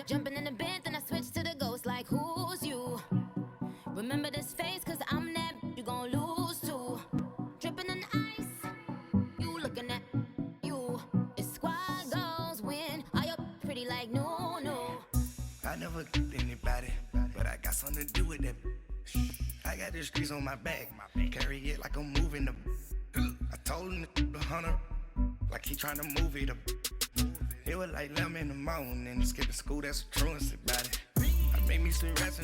Jumping in the bed, then I switch to the ghost like, who's you? Remember this face, cause I'm that you gon' lose to. Dripping in ice, you looking at you. It's squad goals win. Are you pretty like no, no? I never anybody, but I got something to do with that. I got the streets on my back, carry it like I'm moving the. I told him the hunter, like he trying to move it up. It was like 11 in the morning, skipping school, that's a truancy about it. I made me some rest.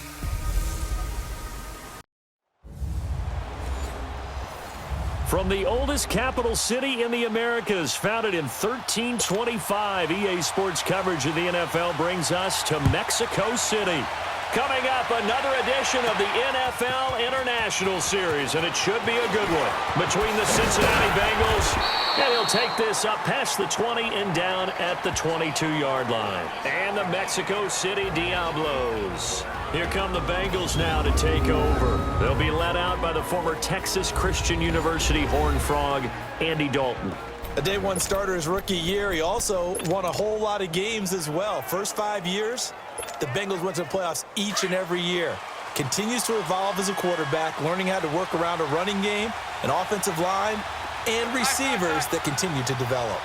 From the oldest capital city in the Americas, founded in 1325, EA Sports coverage of the NFL brings us to Mexico City. Coming up, another edition of the NFL International Series, and it should be a good one between the Cincinnati Bengals, and he'll take this up past the 20 and down at the 22-yard line. And the Mexico City Diablos. Here come the Bengals now to take over. They'll be led out by the former Texas Christian University Horned Frog, Andy Dalton. A day one starter his rookie year. He also won a whole lot of games as well. First 5 years, the Bengals went to the playoffs each and every year. Continues to evolve as a quarterback, learning how to work around a running game, an offensive line, and receivers that continue to develop.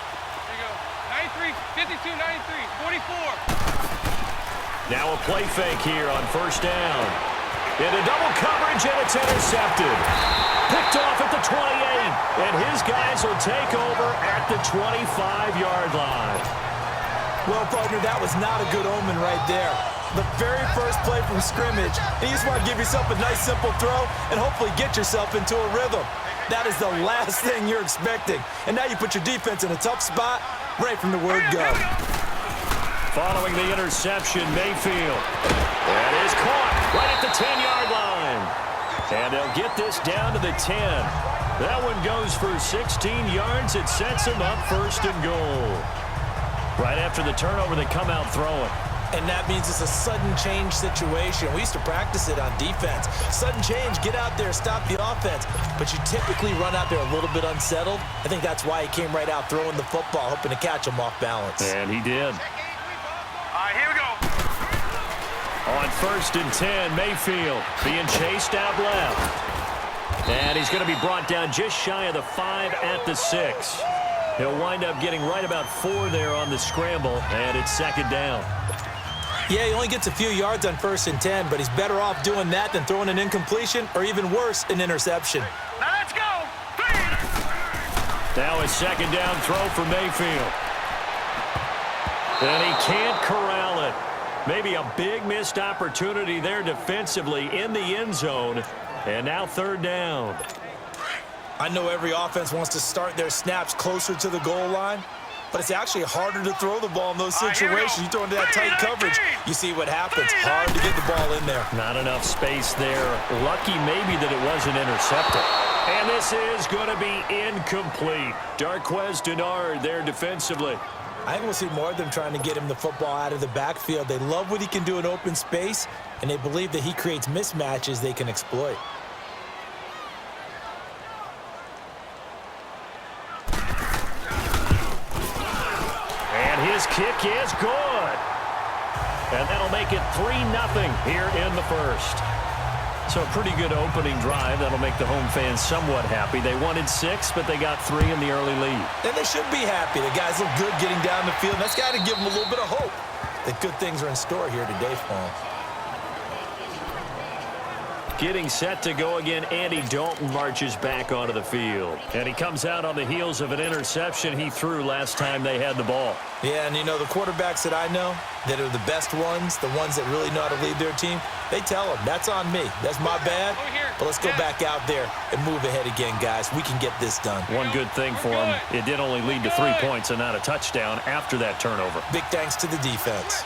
There you go. 93, 52, 93, 44. Now a play fake here on first down. Into double coverage, and it's intercepted. Picked off at the 28, and his guys will take over at the 25-yard line. Well, partner, that was not a good omen right there. The very first play from scrimmage, and you just want to give yourself a nice, simple throw and hopefully get yourself into a rhythm. That is the last thing you're expecting. And now you put your defense in a tough spot right from the word go. Following the interception, Mayfield. That is caught right at the 10-yard line. And they'll get this down to the 10. That one goes for 16 yards. It sets them up first and goal. Right after the turnover, they come out throwing. And that means it's a sudden change situation. We used to practice it on defense. Sudden change, get out there, stop the offense. But you typically run out there a little bit unsettled. I think that's why he came right out throwing the football, hoping to catch him off balance. And he did. All right, here we go. On first and 10, Mayfield being chased out left. And he's going to be brought down just shy of the 5 at the 6. He'll wind up getting right about 4 there on the scramble, and it's second down. Yeah, he only gets a few yards on first and 10, but he's better off doing that than throwing an incompletion or even worse, an interception. Now let's go. Now a second down throw for Mayfield. And he can't corral it. Maybe a big missed opportunity there defensively in the end zone. And now third down. I know every offense wants to start their snaps closer to the goal line, but it's actually harder to throw the ball in those situations. You throw into that tight coverage, you see what happens. Hard to get the ball in there. Not enough space there. Lucky maybe that it wasn't intercepted. And this is going to be incomplete. Darquez Denard there defensively. I think we'll see more of them trying to get him the football out of the backfield. They love what he can do in open space, and they believe that he creates mismatches they can exploit. His kick is good. And that'll make it 3-0 here in the first. So a pretty good opening drive. That'll make the home fans somewhat happy. They wanted 6, but they got 3 in the early lead. And they should be happy. The guys look good getting down the field. That's got to give them a little bit of hope that good things are in store here today for them. Getting set to go again, Andy Dalton marches back onto the field. And he comes out on the heels of an interception he threw last time they had the ball. Yeah, and you know, the quarterbacks that I know that are the best ones, the ones that really know how to lead their team, they tell them, that's on me. That's my bad. But let's go back out there and move ahead again, guys. We can get this done. One good thing for him, it did only lead to 3 points and not a touchdown after that turnover. Big thanks to the defense.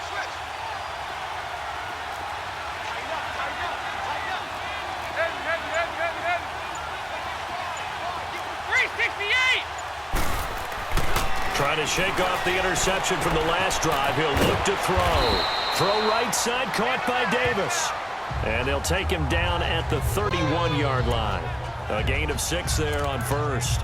Trying to shake off the interception from the last drive. He'll look to throw. Throw right side, caught by Davis. And they'll take him down at the 31-yard line. A gain of 6 there on first.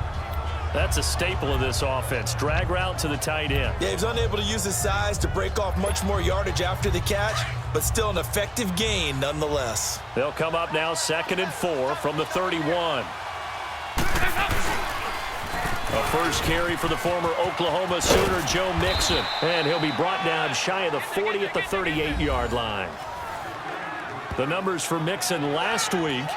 That's a staple of this offense. Drag route to the tight end. Yeah, he was unable to use his size to break off much more yardage after the catch, but still an effective gain nonetheless. They'll come up now 2nd and 4 from the 31. A first carry for the former Oklahoma Sooner, Joe Mixon. And he'll be brought down shy of the 40 at the 38-yard line. The numbers for Mixon last week,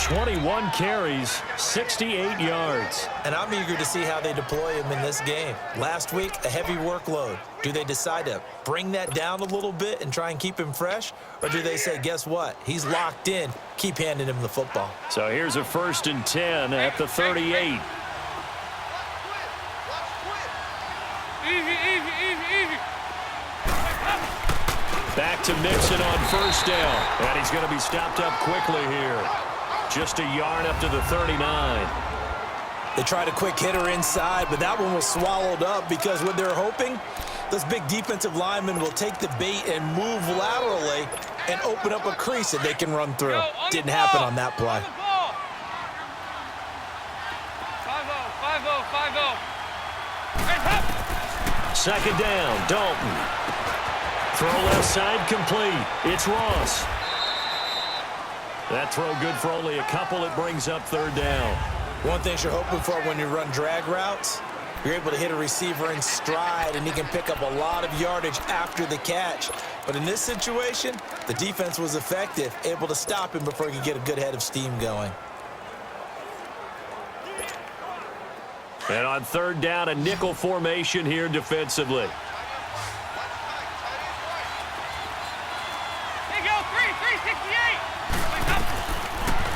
21 carries, 68 yards. And I'm eager to see how they deploy him in this game. Last week, a heavy workload. Do they decide to bring that down a little bit and try and keep him fresh? Or do they say, guess what? He's locked in. Keep handing him the football. So here's a 1st and 10 at the 38. Easy. Back to Mixon on 1st down. And he's going to be stopped up quickly here. Just a yard up to the 39. They tried a quick hitter inside, but that one was swallowed up because what they're hoping, those big defensive linemen will take the bait and move laterally and open up a crease that they can run through. Didn't happen on that play. 5-0. 2nd down, Dalton. Throw left side complete. It's Ross. That throw good for only a couple. It brings up 3rd down. One thing you're hoping for when you run drag routes, you're able to hit a receiver in stride, and he can pick up a lot of yardage after the catch. But in this situation, the defense was effective, able to stop him before he could get a good head of steam going. And on 3rd down, a nickel formation here defensively.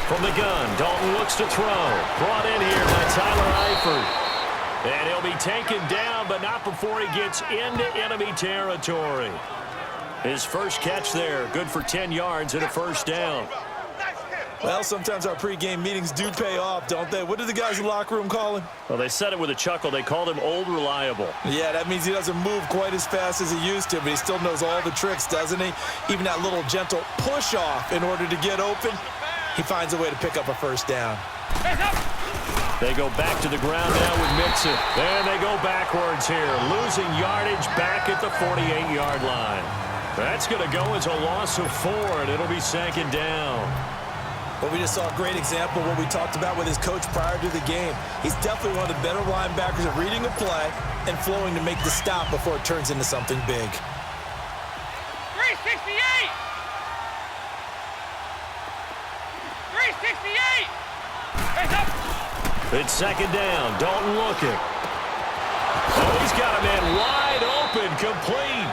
From the gun, Dalton looks to throw. Brought in here by Tyler Eifert. And he'll be taken down, but not before he gets into enemy territory. His first catch there, good for 10 yards and a 1st down. Well, sometimes our pregame meetings do pay off, don't they? What did the guys in the locker room call him? Well, they said it with a chuckle. They called him Old Reliable. Yeah, that means he doesn't move quite as fast as he used to, but he still knows all the tricks, doesn't he? Even that little gentle push-off in order to get open. He finds a way to pick up a 1st down. They go back to the ground now with Mixon. And they go backwards here, losing yardage back at the 48-yard line. That's going to go as a loss of 4, and it'll be 2nd down. Well, we just saw a great example of what we talked about with his coach prior to the game. He's definitely one of the better linebackers at reading a play and flowing to make the stop before it turns into something big. 368! 368! It's 2nd down. Dalton looking. Oh, he's got a man wide open, complete.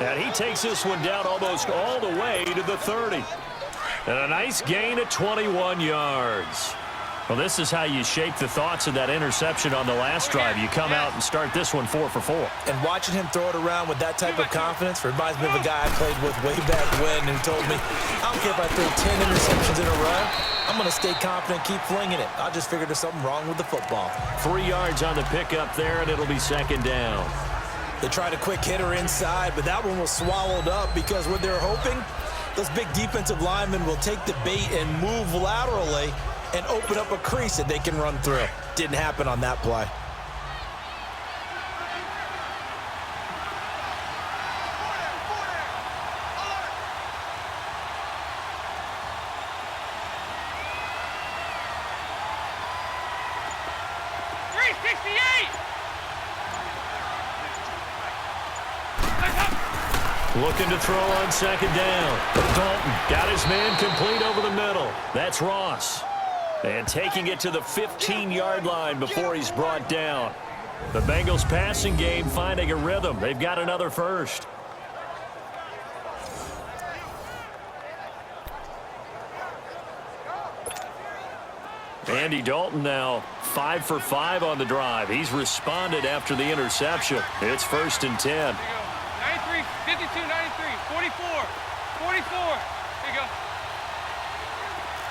And he takes this one down almost all the way to the 30. And a nice gain of 21 yards. Well, this is how you shape the thoughts of that interception on the last drive. You come out and start this one 4 for 4. And watching him throw it around with that type of confidence reminds me of a guy I played with way back when who told me, I don't care if I throw 10 interceptions in a row. I'm going to stay confident, keep flinging it. I just figured there's something wrong with the football. 3 yards on the pickup there, and it'll be 2nd down. They tried a quick hitter inside, but that one was swallowed up because what they're hoping, those big defensive linemen will take the bait and move laterally and open up a crease that they can run through. Didn't happen on that play. Looking to throw on 2nd down. Dalton got his man complete over the middle. That's Ross. And taking it to the 15-yard line before he's brought down. The Bengals passing game finding a rhythm. They've got another first. Andy Dalton now 5 for 5 on the drive. He's responded after the interception. It's 1st and 10. 93, 52, 93, 44, 44. Here you go.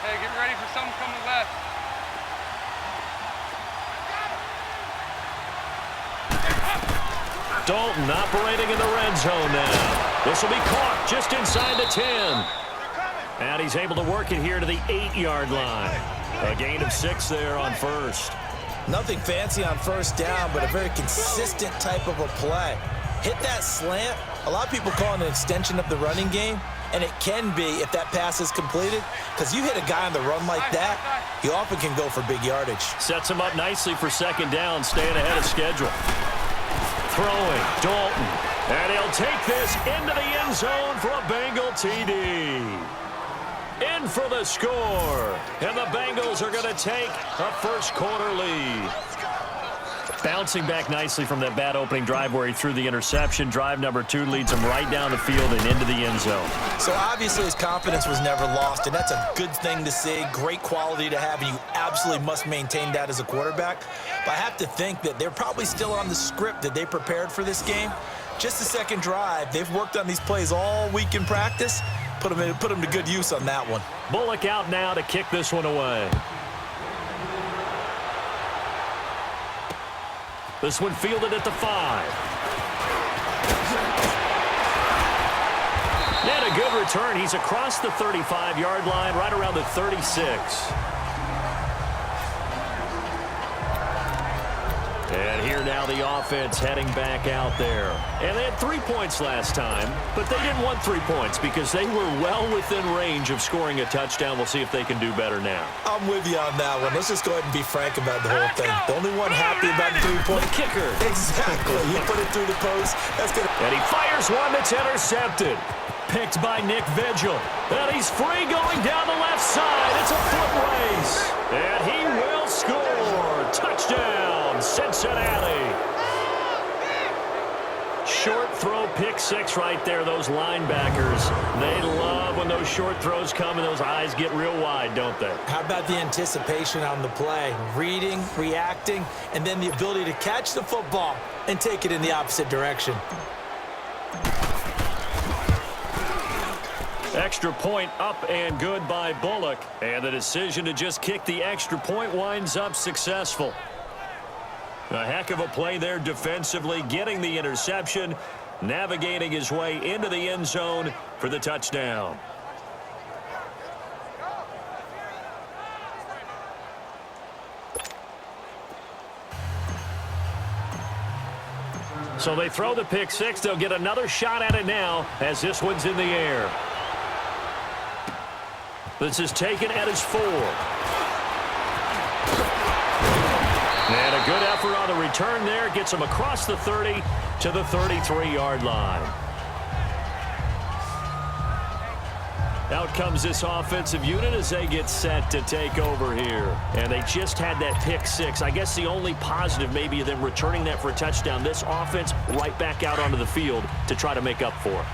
Hey, get ready for something coming left. Dalton operating in the red zone now. This will be caught just inside the 10. And he's able to work it here to the 8-yard line. A gain of 6 there on 1st. Nothing fancy on first down, but a very consistent type of a play. Hit that slant. A lot of people call it an extension of the running game, and it can be if that pass is completed, because you hit a guy on the run like that, he often can go for big yardage. Sets him up nicely for second down, staying ahead of schedule. Throwing, Dalton, and he'll take this into the end zone for a Bengal TD. In for the score, and the Bengals are going to take a first quarter lead. Bouncing back nicely from that bad opening drive where he threw the interception. Drive number 2 leads him right down the field and into the end zone. So obviously his confidence was never lost, and that's a good thing to see. Great quality to have, and you absolutely must maintain that as a quarterback. But I have to think that they're probably still on the script that they prepared for this game. Just the second drive. They've worked on these plays all week in practice. Put them to good use on that one. Bullock out now to kick this one away. This one fielded at the 5. And a good return. He's across the 35-yard line, right around the 36. And here now the offense heading back out there. And they had 3 points last time, but they didn't want 3 points because they were well within range of scoring a touchdown. We'll see if they can do better now. I'm with you on that one. Let's just go ahead and be frank about the whole thing. The only one happy about the 3-point kicker. Exactly. You put it through the post. That's good. And he fires one that's intercepted. Picked by Nick Vigil. And he's free going down the left side. It's a foot race. And he will score. Touchdown, Cincinnati. Short throw, pick 6 right there. Those linebackers, they love when those short throws come and those eyes get real wide, don't they? How about the anticipation on the play? Reading, reacting, and then the ability to catch the football and take it in the opposite direction. Extra point up and good by Bullock. And the decision to just kick the extra point winds up successful. A heck of a play there defensively, getting the interception, navigating his way into the end zone for the touchdown. So they throw the pick 6. They'll get another shot at it now as this one's in the air. This is taken at his 4. And a good effort on the return there. Gets him across the 30 to the 33-yard line. Out comes this offensive unit as they get set to take over here. And they just had that pick 6. I guess the only positive maybe them returning that for a touchdown. This offense right back out onto the field to try to make up for it.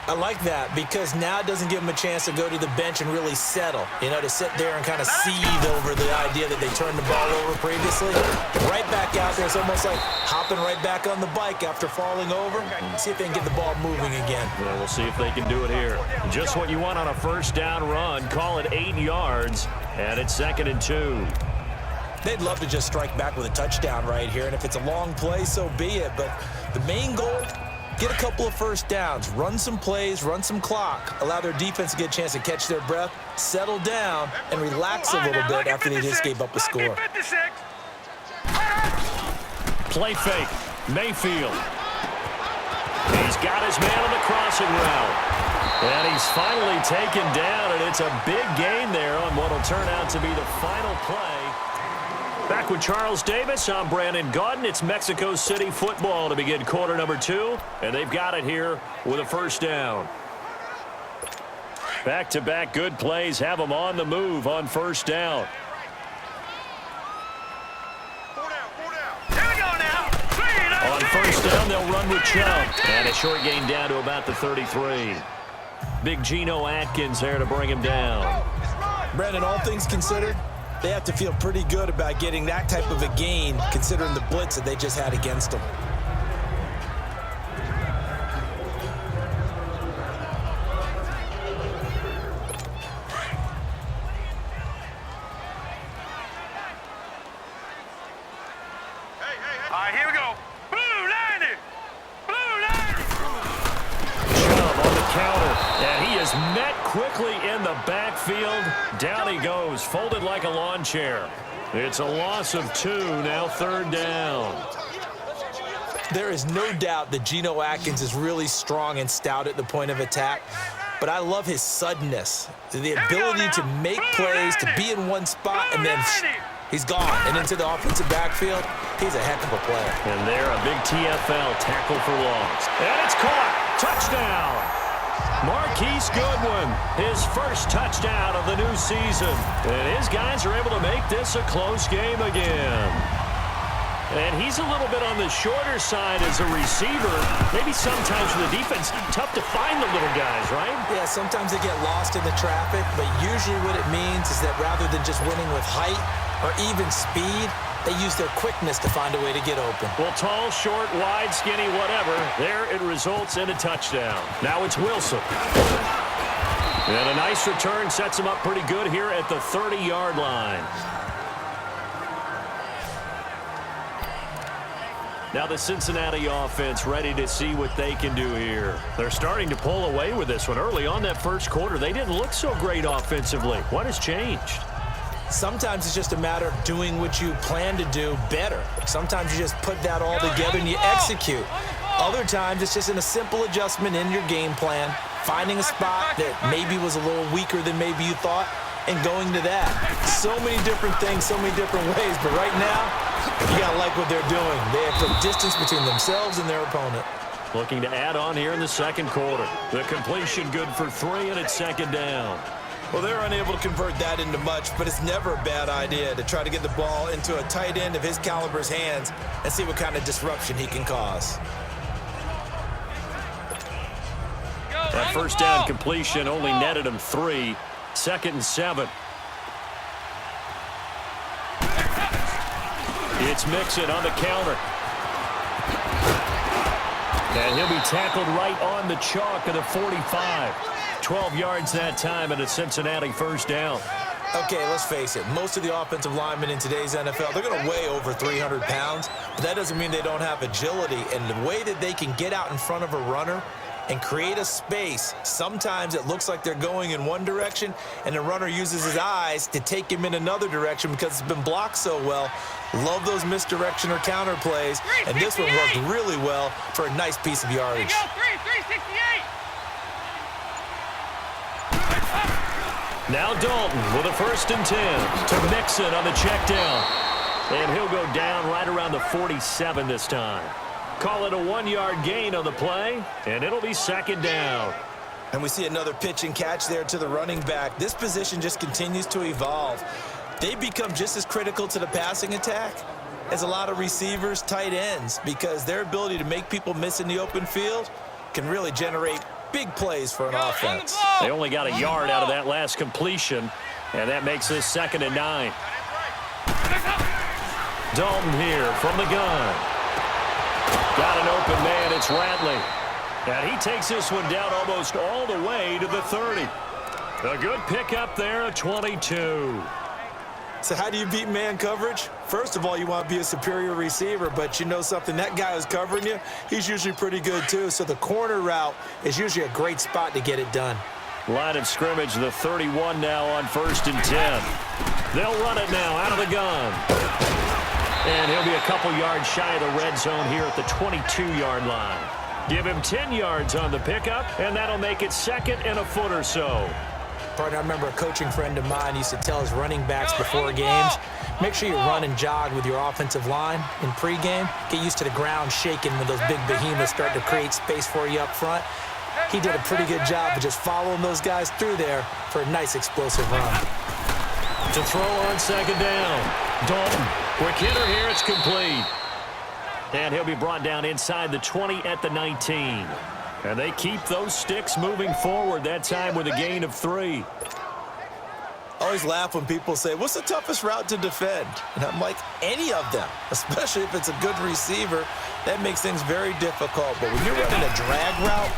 I like that because now it doesn't give them a chance to go to the bench and really settle, to sit there and kind of seethe over the idea that they turned the ball over previously. Right back out there, it's almost like hopping right back on the bike after falling over. See if they can get the ball moving again. Yeah, we'll see if they can do it here. Just what you want on a first down run. Call it 8 yards, and it's 2nd and 2. They'd love to just strike back with a touchdown right here, and if it's a long play, so be it. But the main goal, get a couple of first downs, run some plays, run some clock, allow their defense to get a chance to catch their breath, settle down, and relax a little bit after they just gave up a score. Play fake. Mayfield. He's got his man on the crossing route. And he's finally taken down, and it's a big gain there on what will turn out to be the final play. Back with Charles Davis, I'm Brandon Gaudin. It's Mexico City football to begin quarter number 2, and they've got it here with a first down. Back-to-back good plays have them on the move on first down. On first down, they'll run with Chubb. And a short gain down to about the 33. Big Geno Atkins there to bring him down. Brandon, all things considered, they have to feel pretty good about getting that type of a gain considering the blitz that they just had against them. All right, here we go. Blue 90! Blue 90! Chubb on the counter, and he is met quickly in the backfield. Down he goes, folded like a lawn chair. It's a loss of 2, now 3rd down. There is no doubt that Geno Atkins is really strong and stout at the point of attack, but I love his suddenness, the ability to make plays, to be in one spot, and then he's gone. And into the offensive backfield, he's a heck of a player. And there, a big TFL tackle for loss. And it's caught. Touchdown. Marquise Goodwin, his first touchdown of the new season. And his guys are able to make this a close game again. And he's a little bit on the shorter side as a receiver. Maybe sometimes for the defense, tough to find the little guys, right? Yeah, sometimes they get lost in the traffic, but usually what it means is that rather than just winning with height or even speed, they use their quickness to find a way to get open. Well, tall, short, wide, skinny, whatever, there it results in a touchdown. Now it's Wilson. And a nice return sets him up pretty good here at the 30-yard line. Now the Cincinnati offense ready to see what they can do here. They're starting to pull away with this one. Early on that first quarter, they didn't look so great offensively. What has changed? Sometimes it's just a matter of doing what you plan to do better. Sometimes you just put that all together and you execute. Other times it's just in a simple adjustment in your game plan, finding a spot that maybe was a little weaker than maybe you thought, and going to that. So many different things, so many different ways, but right now, you gotta like what they're doing. They have put distance between themselves and their opponent. Looking to add on here in the second quarter. The completion good for 3, and it's 2nd down. Well, they're unable to convert that into much, but it's never a bad idea to try to get the ball into a tight end of his caliber's hands and see what kind of disruption he can cause. That first down completion only netted him 3. 2nd and 7. It's Mixon on the counter. And he'll be tackled right on the chalk of the 45. 12 yards that time, and a Cincinnati first down. Okay, let's face it. Most of the offensive linemen in today's NFL, they're going to weigh over 300 pounds, but that doesn't mean they don't have agility. And the way that they can get out in front of a runner and create a space, sometimes it looks like they're going in one direction, and the runner uses his eyes to take him in another direction because it's been blocked so well. Love those misdirection or counter plays, and this one worked really well for a nice piece of yardage. 368. Now Dalton with a 1st and 10 to Mixon on the check down. And he'll go down right around the 47 this time. Call it a 1-yard gain on the play, and it'll be 2nd down. And we see another pitch and catch there to the running back. This position just continues to evolve. They become just as critical to the passing attack as a lot of receivers, tight ends, because their ability to make people miss in the open field can really generate big plays for an offense. They only got a yard out of that last completion, and that makes this 2nd and 9. Dalton here from the gun. Got an open man, it's Ratley. And he takes this one down almost all the way to the 30. A good pickup there at 22. So how do you beat man coverage? First of all, you want to be a superior receiver, but you know something, that guy who's covering you, he's usually pretty good too. So the corner route is usually a great spot to get it done. Line of scrimmage, the 31 now on 1st and 10. They'll run it now out of the gun. And he'll be a couple yards shy of the red zone here at the 22-yard line. Give him 10 yards on the pickup, and that'll make it 2nd and a foot or so. Partner, I remember a coaching friend of mine used to tell his running backs before games, make sure you run and jog with your offensive line in pregame. Get used to the ground shaking when those big behemoths start to create space for you up front. He did a pretty good job of just following those guys through there for a nice explosive run. To throw on 2nd down. Dalton, quick hitter here, it's complete. And he'll be brought down inside the 20 at the 19. And they keep those sticks moving forward, that time with a gain of 3. I always laugh when people say, what's the toughest route to defend? And I'm like, any of them, especially if it's a good receiver. That makes things very difficult. But when you're running a drag route,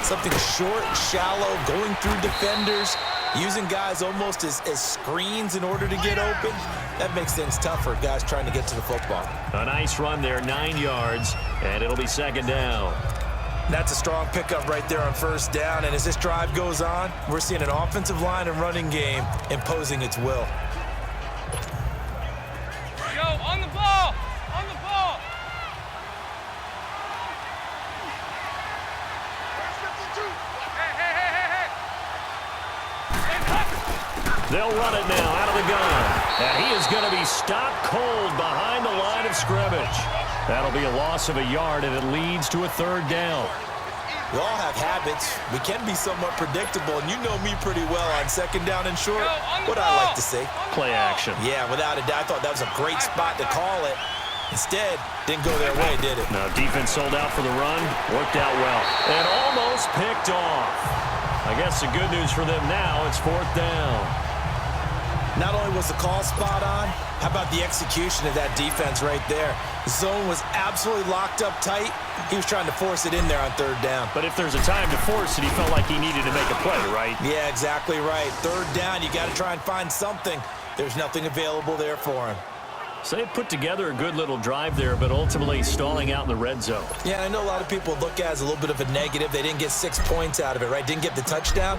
something short, shallow, going through defenders, using guys almost as screens in order to get open, that makes things tougher, guys trying to get to the football. A nice run there, 9 yards, and it'll be 2nd down. That's a strong pickup right there on first down, and as this drive goes on, we're seeing an offensive line and running game imposing its will. Go, on the ball! On the ball! Hey! They'll run it now out of the gun. And he is going to be stopped cold behind the line of scrimmage. That'll be a loss of a yard, and it leads to a third down. We all have habits. We can be somewhat predictable, and you know me pretty well on second down and short. What I like to say? Play action. Yeah, without a doubt. I thought that was a great spot to call it. Instead, didn't go their way, did it? Now, defense sold out for the run. Worked out well. And almost picked off. I guess the good news for them now, it's fourth down. Not only was the call spot on, how about the execution of that defense right there? The zone was absolutely locked up tight. He was trying to force it in there on third down. But if there's a time to force it, he felt like he needed to make a play, right? Yeah, exactly right. Third down, you got to try and find something. There's nothing available there for him. So they put together a good little drive there, but ultimately stalling out in the red zone. Yeah, I know a lot of people look at it as a little bit of a negative. They didn't get 6 points out of it, right? Didn't get the touchdown.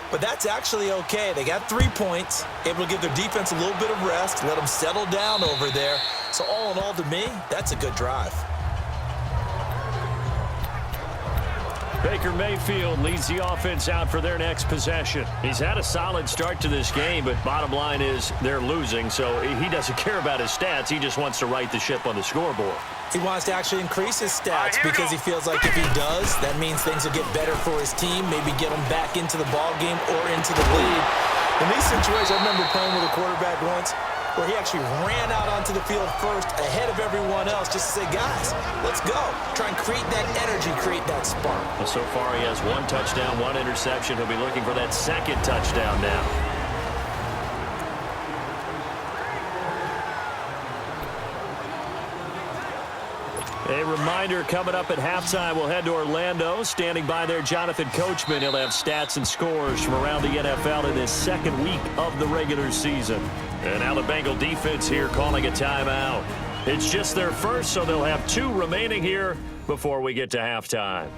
But that's actually okay. They got 3 points, able to give their defense a little bit of rest, let them settle down over there. So all in all, to me, that's a good drive. Baker Mayfield leads the offense out for their next possession. He's had a solid start to this game, but bottom line is they're losing, so he doesn't care about his stats. He just wants to right the ship on the scoreboard. He wants to actually increase his stats because he feels like if he does, that means things will get better for his team, maybe get them back into the ball game or into the lead. In these situations, I remember playing with a quarterback once where he actually ran out onto the field first ahead of everyone else just to say, guys, let's go. Try and create that energy, create that spark. Well, so far he has 1 touchdown, 1 interception. He'll be looking for that second touchdown now. A reminder, coming up at halftime, we'll head to Orlando. Standing by there, Jonathan Coachman. He'll have stats and scores from around the NFL in this second week of the regular season. And now the Bengal defense here calling a timeout. It's just their first, so they'll have 2 remaining here before we get to halftime.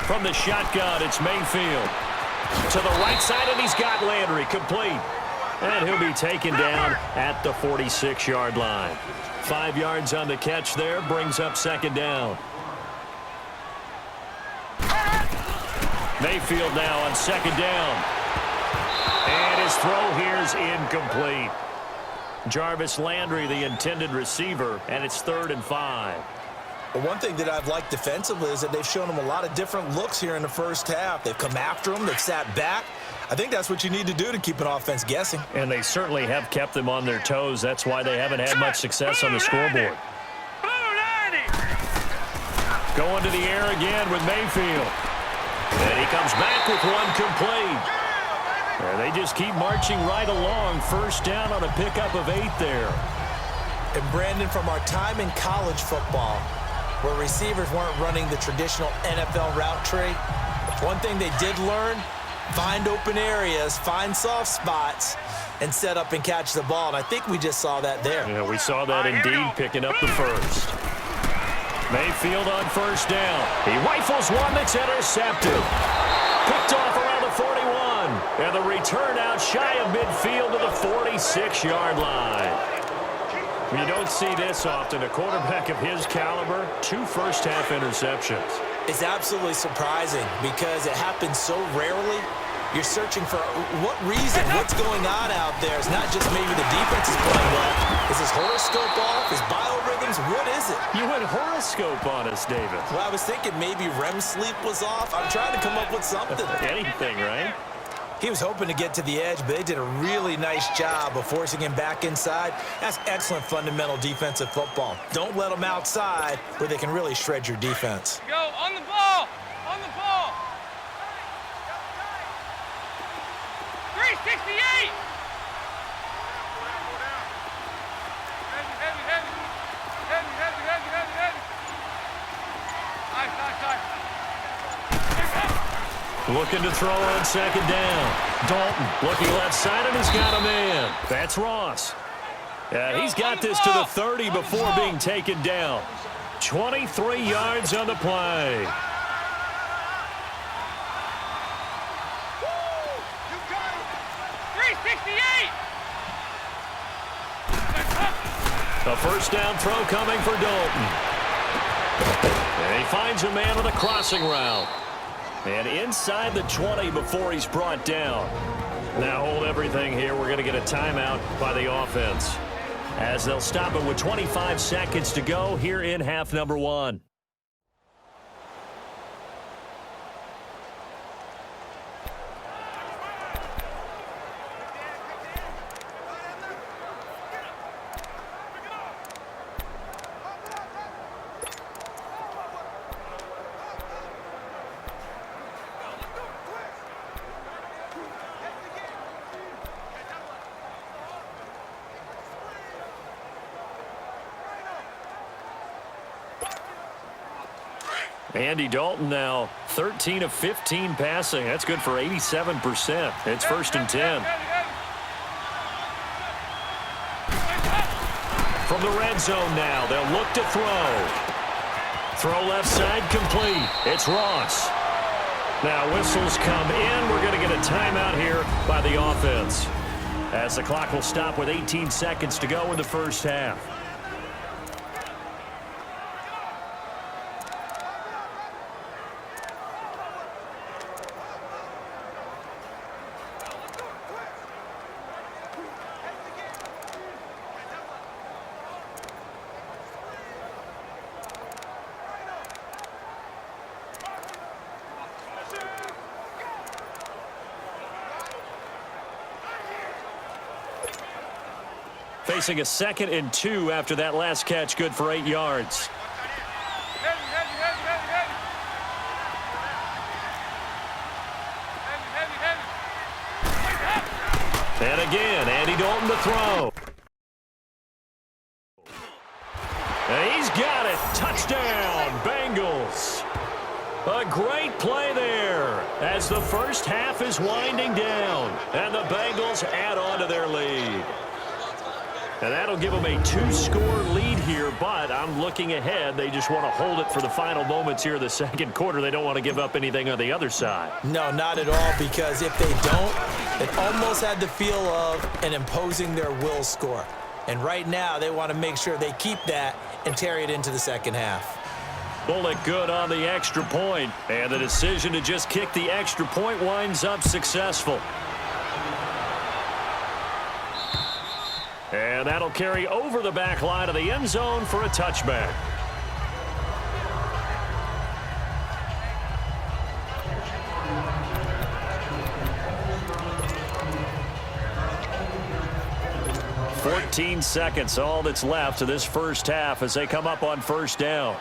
From the shotgun, it's Mayfield. To the right side, and he's got Landry complete. And he'll be taken down at the 46-yard line. 5 yards on the catch there, brings up second down. Mayfield now on second down. And his throw here is incomplete. Jarvis Landry, the intended receiver, and it's 3rd and 5. Well, one thing that I've liked defensively is that they've shown him a lot of different looks here in the first half. They've come after him. They've sat back. I think that's what you need to do to keep an offense guessing. And they certainly have kept them on their toes. That's why they haven't had much success on the scoreboard. Going to the air again with Mayfield. And he comes back with 1 complete. And they just keep marching right along. First down on a pickup of 8 there. And Brandon, from our time in college football, where receivers weren't running the traditional NFL route tree, one thing they did learn, find open areas, find soft spots, and set up and catch the ball. And I think we just saw that there. Yeah, we saw that indeed, picking up the first. Mayfield on first down. He rifles one that's intercepted. Picked off around the 41. And the return out shy of midfield to the 46-yard line. You don't see this often. A quarterback of his caliber, 2 first-half interceptions. It's absolutely surprising because it happens so rarely. You're searching for what reason, what's going on out there. It's not just maybe the defense is playing well. Is his horoscope off? His biorhythms? What is it? You went horoscope on us, David. Well, I was thinking maybe REM sleep was off. I'm trying to come up with something. Anything, right? He was hoping to get to the edge, but they did a really nice job of forcing him back inside. That's excellent fundamental defensive football. Don't let them outside where they can really shred your defense. Go, on the ball! On the ball! 368! Heavy. Nice. Looking to throw on second down. Dalton looking left side and has got a man. That's Ross. He's got this to the 30 before being taken down. 23 yards on the play. A first down throw coming for Dalton. And he finds a man on the crossing route. And inside the 20 before he's brought down. Now hold everything here. We're going to get a timeout by the offense, as they'll stop it with 25 seconds to go here in half number 1. Andy Dalton now 13 of 15 passing. That's good for 87%. It's 1st and 10. From the red zone now, they'll look to throw. Throw left side complete. It's Ross. Now whistles come in. We're going to get a timeout here by the offense, as the clock will stop with 18 seconds to go in the first half. Facing a 2nd and 2 after that last catch, good for 8 yards. And again, Andy Dalton to throw. And he's got it. Touchdown, Bengals. A great play there as the first half is winding down, and the Bengals add on to their lead. And that'll give them a 2-score lead here, but I'm looking ahead. They just want to hold it for the final moments here of the second quarter. They don't want to give up anything on the other side. No, not at all, because if they don't, it almost had the feel of an imposing their will score. And right now, they want to make sure they keep that and carry it into the second half. Bullock good on the extra point, and the decision to just kick the extra point winds up successful. And that'll carry over the back line of the end zone for a touchback. "14 seconds, all that's left to this first half as they come up on first down.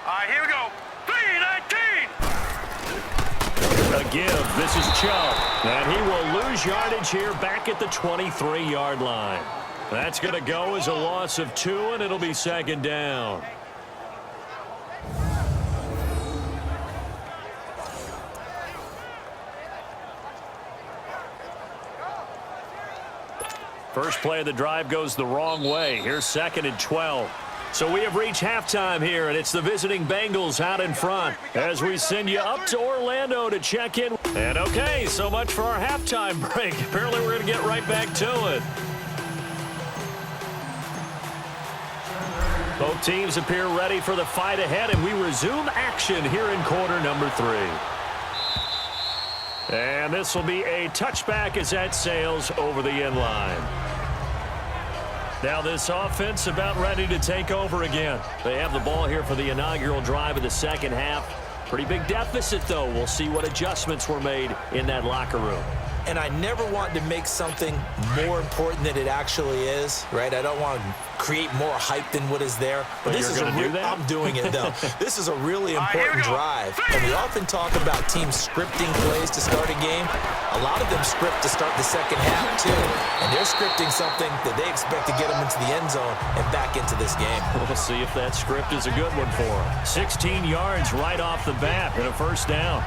All right, here we go. 3-19. A give. This is Chubb. And he will lose yardage here back at the 23-yard line. That's going to go as a loss of 2, and it'll be second down. First play of the drive goes the wrong way. Here's 2nd and 12. So we have reached halftime here, and it's the visiting Bengals out in front as we send you up to Orlando to check in. And okay, so much for our halftime break. Apparently we're going to get right back to it. Both teams appear ready for the fight ahead, and we resume action here in quarter number 3. And this will be a touchback as that sails over the end line. Now this offense about ready to take over again. They have the ball here for the inaugural drive of the second half. Pretty big deficit, though. We'll see what adjustments were made in that locker room. and I never want to make something more important than it actually is, right? I don't want to create more hype than what is there. But this is I'm doing it, though. This is a really important drive. And we often talk about teams scripting plays to start a game. A lot of them script to start the second half, too. And they're scripting something that they expect to get them into the end zone and back into this game. We'll see if that script is a good one for them. 16 yards right off the bat and a first down.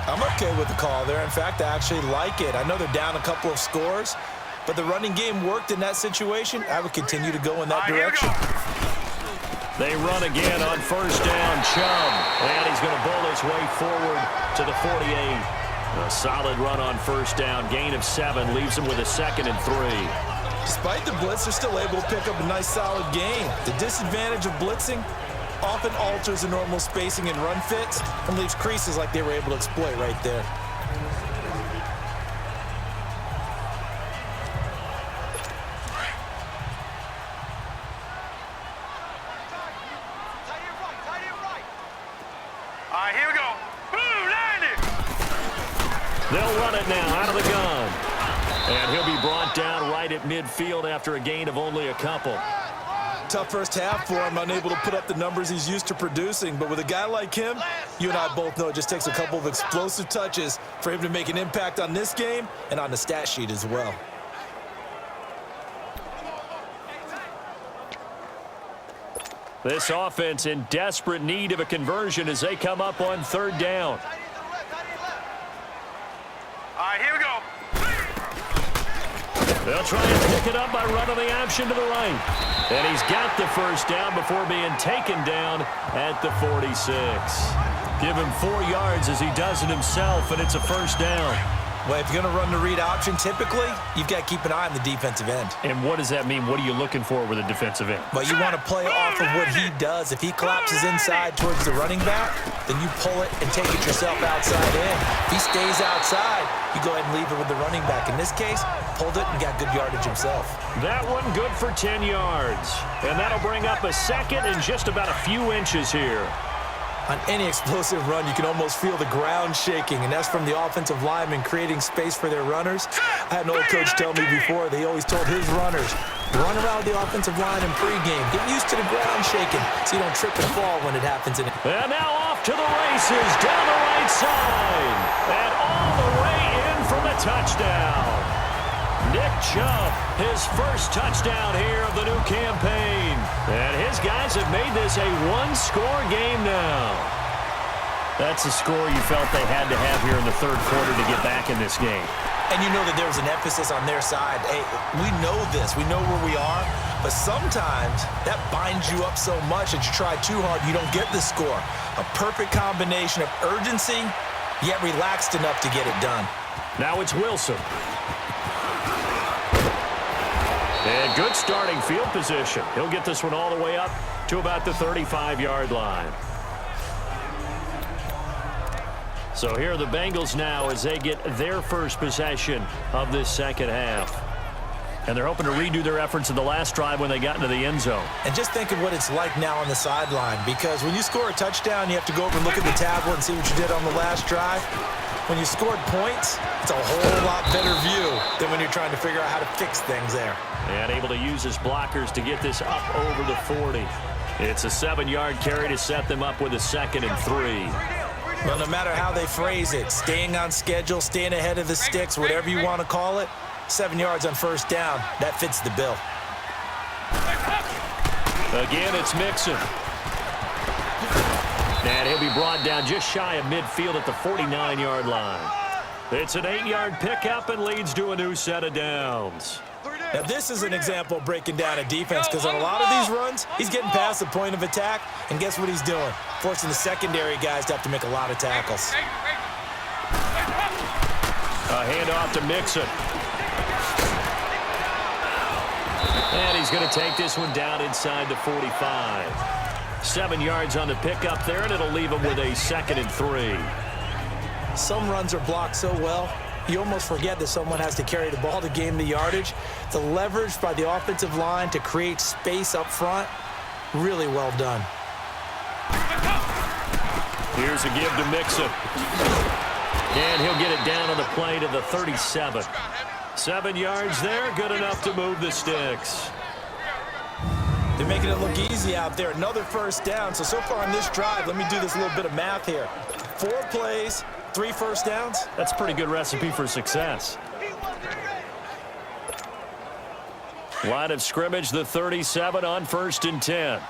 I'm okay with the call there. In fact, I actually like it. I know they're down a couple of scores, but the running game worked in that situation. I would continue to go in that direction. They run again on first down. Chubb, and he's going to bowl his way forward to the 48. A solid run on first down. Gain of 7 leaves him with a 2nd and 3. Despite the blitz, they're still able to pick up a nice, solid gain. The disadvantage of blitzing often alters the normal spacing and run fits and leaves creases like they were able to exploit right there. All right, here we go. Boom, landed. They'll run it now out of the gun. And he'll be brought down right at midfield after a gain of only a couple. Tough first half for him, unable to put up the numbers he's used to producing. But with a guy like him, you and I both know it just takes a couple of explosive touches for him to make an impact on this game and on the stat sheet as well. This offense in desperate need of a conversion as they come up on third down. All right, here we go. They'll try and pick it up by running the option to the right. And he's got the first down before being taken down at the 46. Give him 4 yards as he does it himself, and it's a first down. Well, if you're going to run the read option, typically, you've got to keep an eye on the defensive end. And what does that mean? What are you looking for with a defensive end? Well, you want to play off of what he does. If he collapses inside towards the running back, then you pull it and take it yourself outside in. If he stays outside, you go ahead and leave it with the running back. In this case, pulled it and got good yardage himself. That one good for 10 yards. And that'll bring up a 2nd and just about a few inches here. On any explosive run, you can almost feel the ground shaking, and that's from the offensive linemen creating space for their runners. I had an old coach tell me before, they always told his runners, run around the offensive line in pregame. Get used to the ground shaking so you don't trip and fall when it happens. And now off to the races down the right side. And all the way in for the touchdown. Nick Chubb, his first touchdown here of the new campaign. And his guys have made this a one-score game now. That's the score you felt they had to have here in the third quarter to get back in this game. And you know that there was an emphasis on their side. Hey, we know this. We know where we are. But sometimes that binds you up so much that you try too hard, you don't get the score. A perfect combination of urgency, yet relaxed enough to get it done. Now it's Wilson. And good starting field position. He'll get this one all the way up to about the 35-yard line. So here are the Bengals now as they get their first possession of this second half. And they're hoping to redo their efforts in the last drive when they got into the end zone. And just think of what it's like now on the sideline, because when you score a touchdown, you have to go over and look at the tablet and see what you did on the last drive. When you scored points, it's a whole lot better view than when you're trying to figure out how to fix things there. And able to use his blockers to get this up over the 40. It's a 7-yard carry to set them up with a 2nd and 3. Well, no matter how they phrase it, staying on schedule, staying ahead of the sticks, whatever you want to call it, 7 yards on first down, that fits the bill. Again, it's Mixon. And he'll be brought down just shy of midfield at the 49-yard line. It's an 8-yard pickup and leads to a new set of downs. Now, this is an example of breaking down a defense, because on a lot of these runs, he's getting past the point of attack, and guess what he's doing? Forcing the secondary guys to have to make a lot of tackles. A handoff to Mixon. And he's going to take this one down inside the 45. 7 yards on the pickup there, and it'll leave him with a 2nd and 3. Some runs are blocked so well, you almost forget that someone has to carry the ball to gain the yardage. The leverage by the offensive line to create space up front, really well done. Here's a give to Mixon. And he'll get it down on the play to the 37. 7 yards there, good enough to move the sticks. They're making it look easy out there. Another first down. So far on this drive, let me do this little bit of math here. 4 plays, 3 first downs. That's a pretty good recipe for success. Line of scrimmage, the 37 on 1st and 10.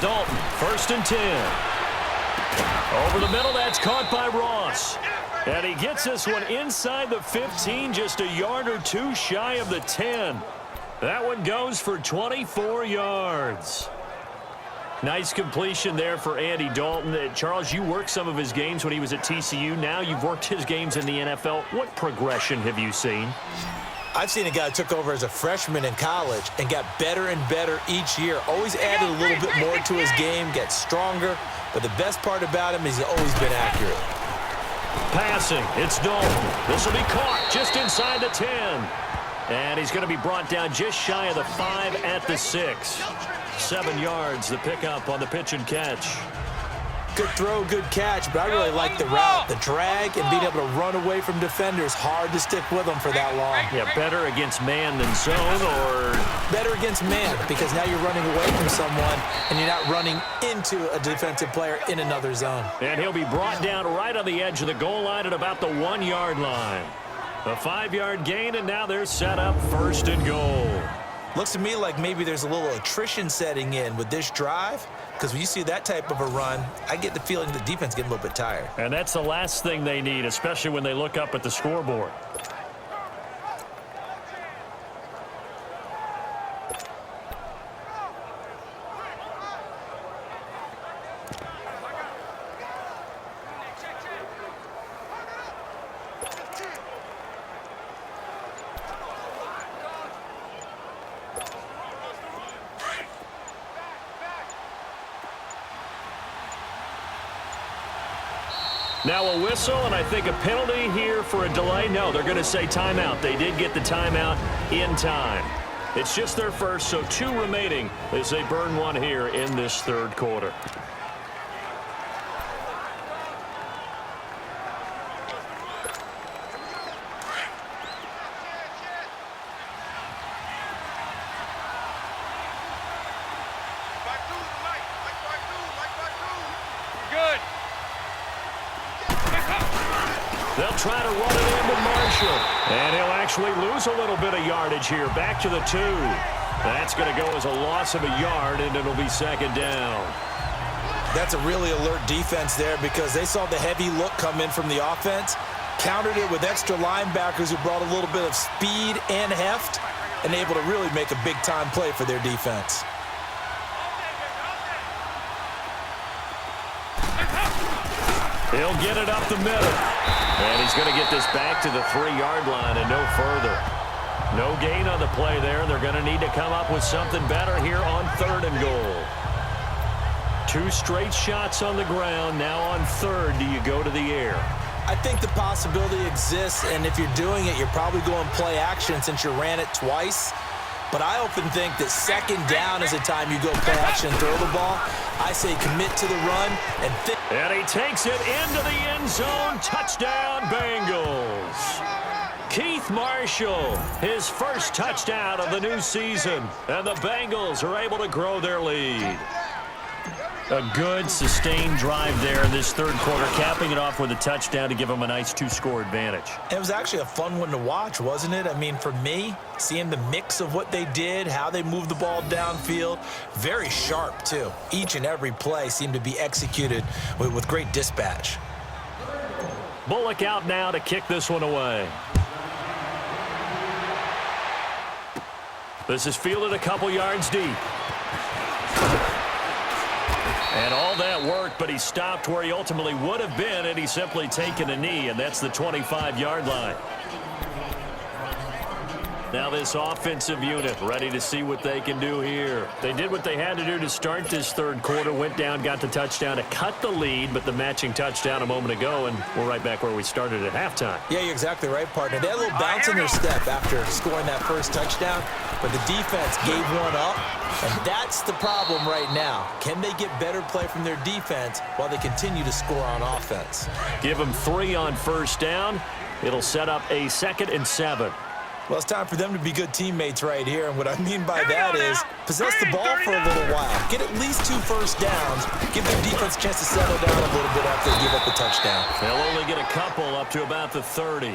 Dalton, 1st and 10. Over the middle, that's caught by Ross. And he gets this one inside the 15, just a yard or 2 shy of the 10. That one goes for 24 yards. Nice completion there for Andy Dalton. Charles, you worked some of his games when he was at TCU. Now you've worked his games in the NFL. What progression have you seen? I've seen a guy who took over as a freshman in college and got better and better each year. Always added a little bit more to his game, gets stronger. But the best part about him is he's always been accurate. Passing, it's Dalton. This will be caught just inside the 10. And he's going to be brought down just shy of the 5 at the 6. 7 yards, the pickup on the pitch and catch. Good throw, good catch, but I really like the route. The drag and being able to run away from defenders, hard to stick with them for that long. Yeah, better against man than zone, or? Better against man, because now you're running away from someone and you're not running into a defensive player in another zone. And he'll be brought down right on the edge of the goal line at about the 1 yard line. A 5-yard gain, and now they're set up 1st and goal. Looks to me like maybe there's a little attrition setting in with this drive, because when you see that type of a run, I get the feeling the defense getting a little bit tired. And that's the last thing they need, especially when they look up at the scoreboard. Now a whistle, and I think a penalty here for a delay. No, they're going to say timeout. They did get the timeout in time. It's just their first, so 2 remaining as they burn one here in this 3rd quarter. They'll try to run it in with Marshall. And he'll actually lose a little bit of yardage here. Back to the 2. That's going to go as a loss of a yard, and it'll be 2nd down. That's a really alert defense there, because they saw the heavy look come in from the offense, countered it with extra linebackers who brought a little bit of speed and heft, and able to really make a big-time play for their defense. He'll get it up the middle. And he's going to get this back to the 3-yard line and no further. No gain on the play there. They're going to need to come up with something better here on 3rd and goal. 2 straight shots on the ground. Now on 3rd, do you go to the air? I think the possibility exists, and if you're doing it, you're probably going play action since you ran it twice. But I often think that 2nd down is the time you go play action and throw the ball. I say commit to the run and think. And he takes it into the end zone. Touchdown, Bengals. Keith Marshall, his first touchdown of the new season. And the Bengals are able to grow their lead. A good, sustained drive there in this 3rd quarter, capping it off with a touchdown to give them a nice 2-score advantage. It was actually a fun one to watch, wasn't it? I mean, for me, seeing the mix of what they did, how they moved the ball downfield, very sharp, too. Each and every play seemed to be executed with great dispatch. Bullock out now to kick this one away. This is fielded a couple yards deep. And all that worked, but he stopped where he ultimately would have been, and he's simply taken a knee, and that's the 25-yard line. Now this offensive unit ready to see what they can do here. They did what they had to do to start this third quarter, went down, got the touchdown to cut the lead, but the matching touchdown a moment ago, and we're right back where we started at halftime. Yeah, you're exactly right, partner. They had a little bounce in their step after scoring that first touchdown, but the defense gave one up, and that's the problem right now. Can they get better play from their defense while they continue to score on offense? Give them 3 on first down. It'll set up a 2nd and 7. Well, it's time for them to be good teammates right here, and what I mean by that is possess the ball for a little while. Get at least 2 first downs. Give their defense a chance to settle down a little bit after they give up the touchdown. They'll only get a couple up to about the 30.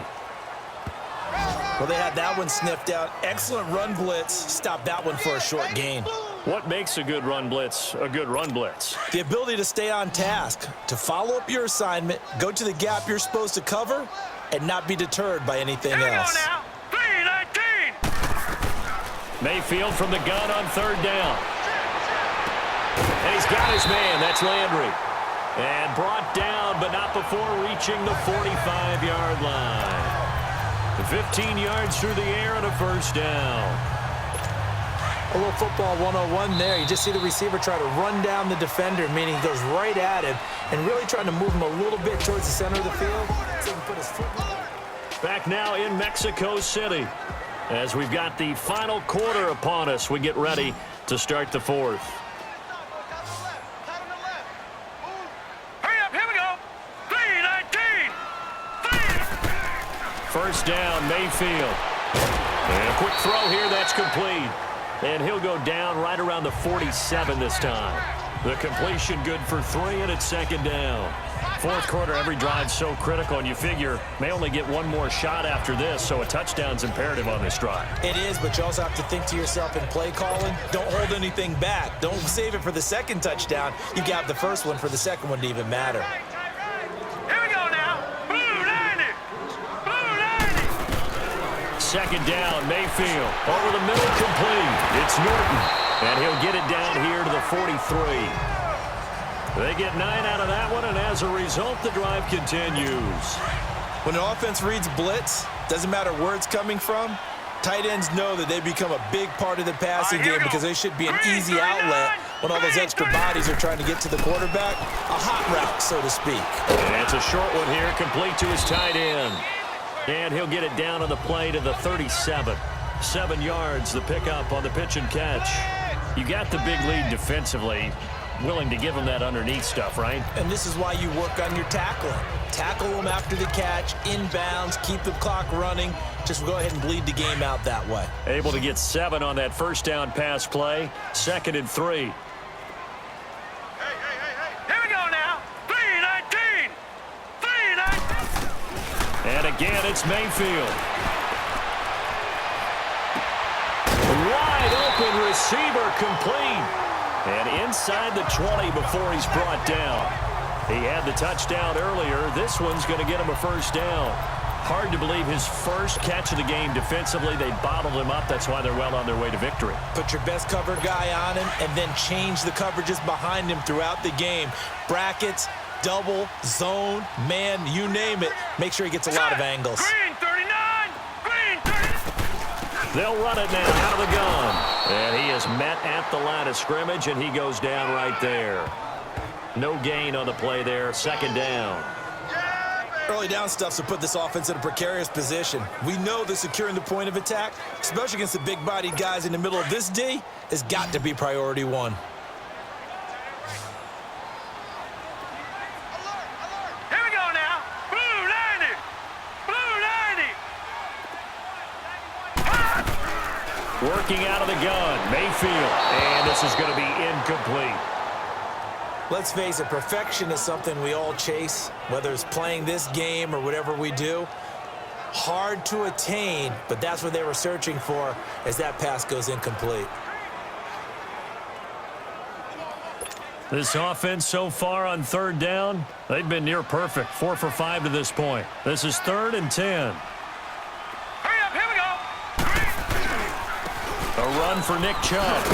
Well, they had that one sniffed out. Excellent run blitz. Stop that one for a short gain. What makes a good run blitz a good run blitz? The ability to stay on task, to follow up your assignment, go to the gap you're supposed to cover, and not be deterred by anything else. Mayfield from the gun on 3rd down. And he's got his man. That's Landry. And brought down, but not before reaching the 45-yard line. 15 yards through the air and a first down. A little football 101 there. You just see the receiver try to run down the defender, meaning he goes right at him and really trying to move him a little bit towards the center of the field so he can put his foot in. Back now in Mexico City. As we've got the final quarter upon us, we get ready to start the 4th. Hurry up, here we go. 3-19. First down, Mayfield. And a quick throw here, that's complete. And he'll go down right around the 47 this time. The completion good for 3, and it's 2nd down. 4th quarter, every drive's so critical, and you figure may only get one more shot after this, so a touchdown's imperative on this drive. It is, but you also have to think to yourself in play calling, don't hold anything back. Don't save it for the 2nd touchdown. You got the first one for the 2nd one to even matter. Here we go now. Blue 90. Blue 90. 2nd down, Mayfield. Over the middle, complete. It's Norton, and he'll get it down here to the 43. They get 9 out of that one, and as a result, the drive continues. When an offense reads blitz, doesn't matter where it's coming from, tight ends know that they become a big part of the passing game because they should be an easy outlet when all those extra bodies are trying to get to the quarterback. A hot route, so to speak. And it's a short one here, complete to his tight end. And he'll get it down on the play to the 37. 7 yards, the pickup on the pitch and catch. You got the big lead defensively. Willing to give them that underneath stuff, right? And this is why you work on your tackling. Tackle them after the catch, inbounds, keep the clock running. Just go ahead and bleed the game out that way. Able to get 7 on that first down pass play. 2nd and 3. Hey. Here we go now. 3-19. 3-19. And again, it's Mayfield. Wide open receiver, complete. And inside the 20 before he's brought down. He had the touchdown earlier. This one's going to get him a first down. Hard to believe his first catch of the game defensively. They bottled him up. That's why they're well on their way to victory. Put your best cover guy on him and then change the coverages behind him throughout the game. Brackets, double, zone, man, you name it. Make sure he gets a lot of angles. Green 39. Green 30. They'll run it now out of the gun. And he is met at the line of scrimmage, and he goes down right there. No gain on the play there. 2nd down. Early down stuff to put this offense in a precarious position. We know that securing the point of attack, especially against the big-bodied guys in the middle of this D, has got to be priority 1. Here we go now. Blue 90. Blue 90. Working out of the gun, Mayfield. And this is going to be incomplete. Let's face it, perfection is something we all chase, whether it's playing this game or whatever we do. Hard to attain, but that's what they were searching for as that pass goes incomplete. This offense so far on 3rd down, they've been near perfect. 4 for 5 to this point. This is 3rd and 10. Hurry up, here we go. A run for Nick Chubb.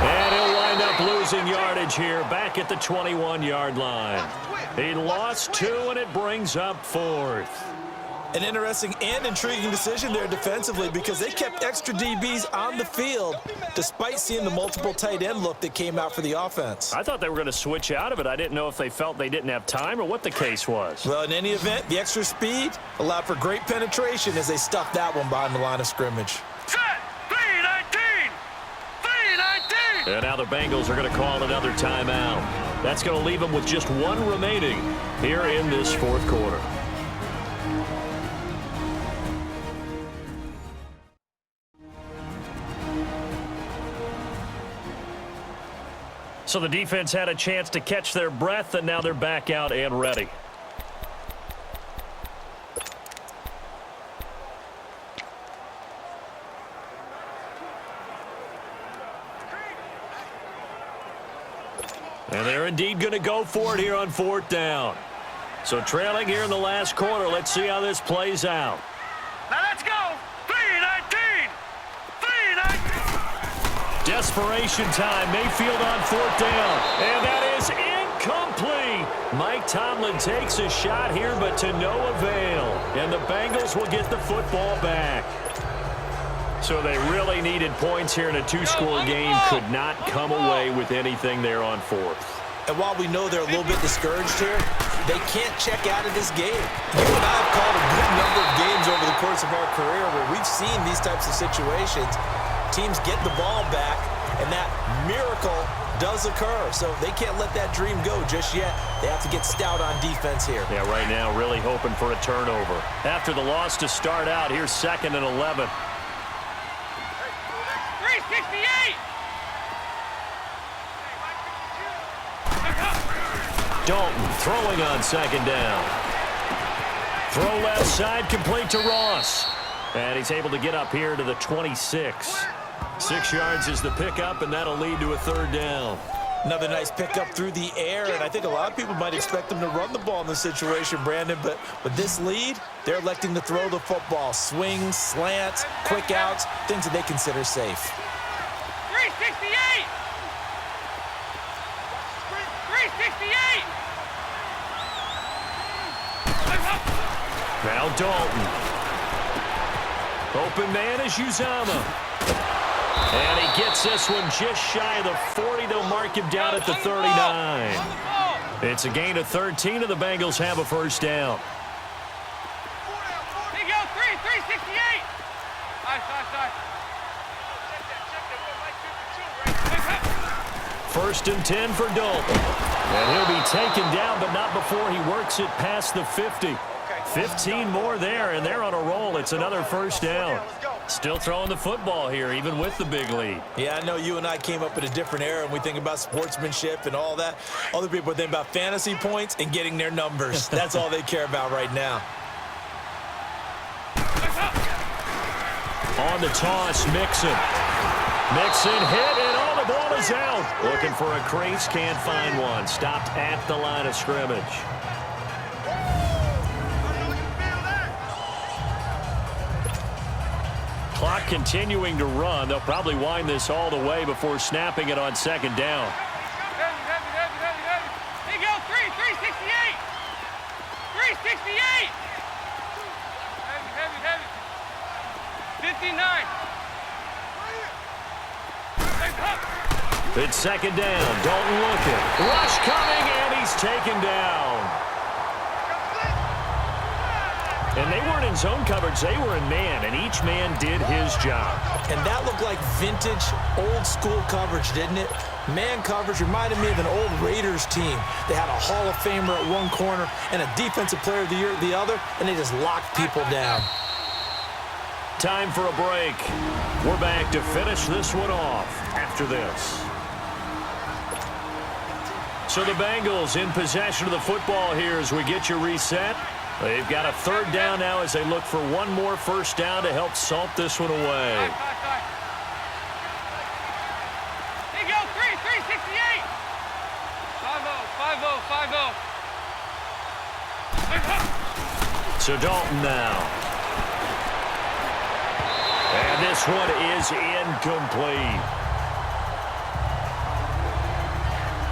And he'll wind up losing yardage here back at the 21-yard line. He lost 2, and it brings up 4th. An interesting and intriguing decision there defensively because they kept extra DBs on the field despite seeing the multiple tight end look that came out for the offense. I thought they were going to switch out of it. I didn't know if they felt they didn't have time or what the case was. Well, in any event, the extra speed allowed for great penetration as they stuffed that one behind the line of scrimmage. Set! 3-19! 3-19! And now the Bengals are going to call another timeout. That's going to leave them with just one remaining here in this fourth quarter. So the defense had a chance to catch their breath, and now they're back out and ready. And they're indeed going to go for it here on fourth down. So trailing here in the last quarter, let's see how this plays out. Now let's go! 3-19! 3-19! Desperation time. Mayfield on fourth down. And that is incomplete. Mike Tomlin takes a shot here, but to no avail. And the Bengals will get the football back. So they really needed points here in a two-score game. Could not come away with anything there on fourth. And while we know they're a little bit discouraged here, they can't check out of this game. You and I have called a good number of games over the course of our career where we've seen these types of situations. Teams get the ball back, and that miracle does occur. So they can't let that dream go just yet. They have to get stout on defense here. Yeah, right now really hoping for a turnover. After the loss to start out, here's 2nd and 11. 368! Dalton throwing on second down. Throw left side, complete to Ross. And he's able to get up here to the 26. 6 yards is the pickup, and that'll lead to a third down. Another nice pickup through the air, and I think a lot of people might expect them to run the ball in this situation, Brandon, but with this lead, they're electing to throw the football. Swings, slants, quick outs, things that they consider safe. 368! 368! Now Dalton. Open man is Uzama. And he gets this one just shy of the 40. They'll mark him down at the 39. It's a gain of 13, and the Bengals have a first down. Here you go, 368! First and 10 for Dalton. And he'll be taken down, but not before he works it past the 50. 15 more there, and they're on a roll. It's another first down. Still throwing the football here, even with the big lead. Yeah, I know you and I came up in a different era, and we think about sportsmanship and all that. Other people think about fantasy points and getting their numbers. That's all they care about right now. On the toss, Mixon. Mixon hit, and all the ball is out. Looking for a crease, can't find one. Stopped at the line of scrimmage. Clock continuing to run. They'll probably wind this all the way before snapping it on second down. Here you go, 368! 368! Heavy. 59. It's second down. Dalton looking. Rush coming, and he's taken down. And they weren't in zone coverage. They were in man, and each man did his job. And that looked like vintage, old-school coverage, didn't it? Man coverage reminded me of an old Raiders team. They had a Hall of Famer at one corner and a Defensive Player of the Year at the other, and they just locked people down. Time for a break. We're back to finish this one off after this. So the Bengals in possession of the football here as we get you reset. They've got a third down now as they look for one more first down to help salt this one away. Here you go, 368! 5-0. So Dalton now. And this one is incomplete.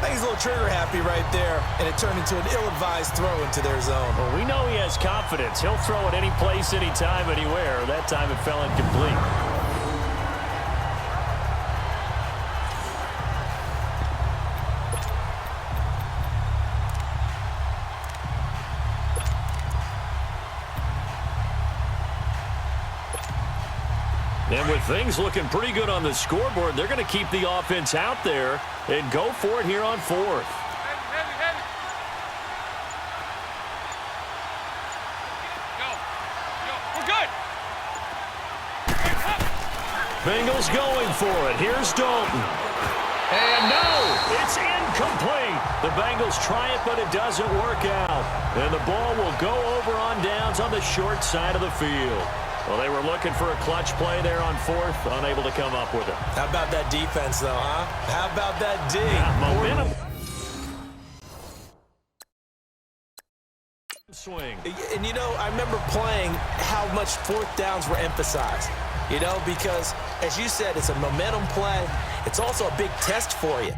like he's a little trigger happy right there, and it turned into an ill-advised throw into their zone. Well, we know he has confidence. He'll throw it any place, anytime, anywhere. That time it fell incomplete. And with things looking pretty good on the scoreboard, they're going to keep the offense out there and go for it here on fourth. Heavy. Go. We're good. Bengals going for it. Here's Dalton. And no, it's incomplete. The Bengals try it, but it doesn't work out. And the ball will go over on downs on the short side of the field. Well, they were looking for a clutch play there on fourth, unable to come up with it. How about that defense, though, huh? How about that D? Yeah, momentum. Swing. And, you know, I remember playing how much fourth downs were emphasized, you know, because, as you said, it's a momentum play. It's also a big test for you.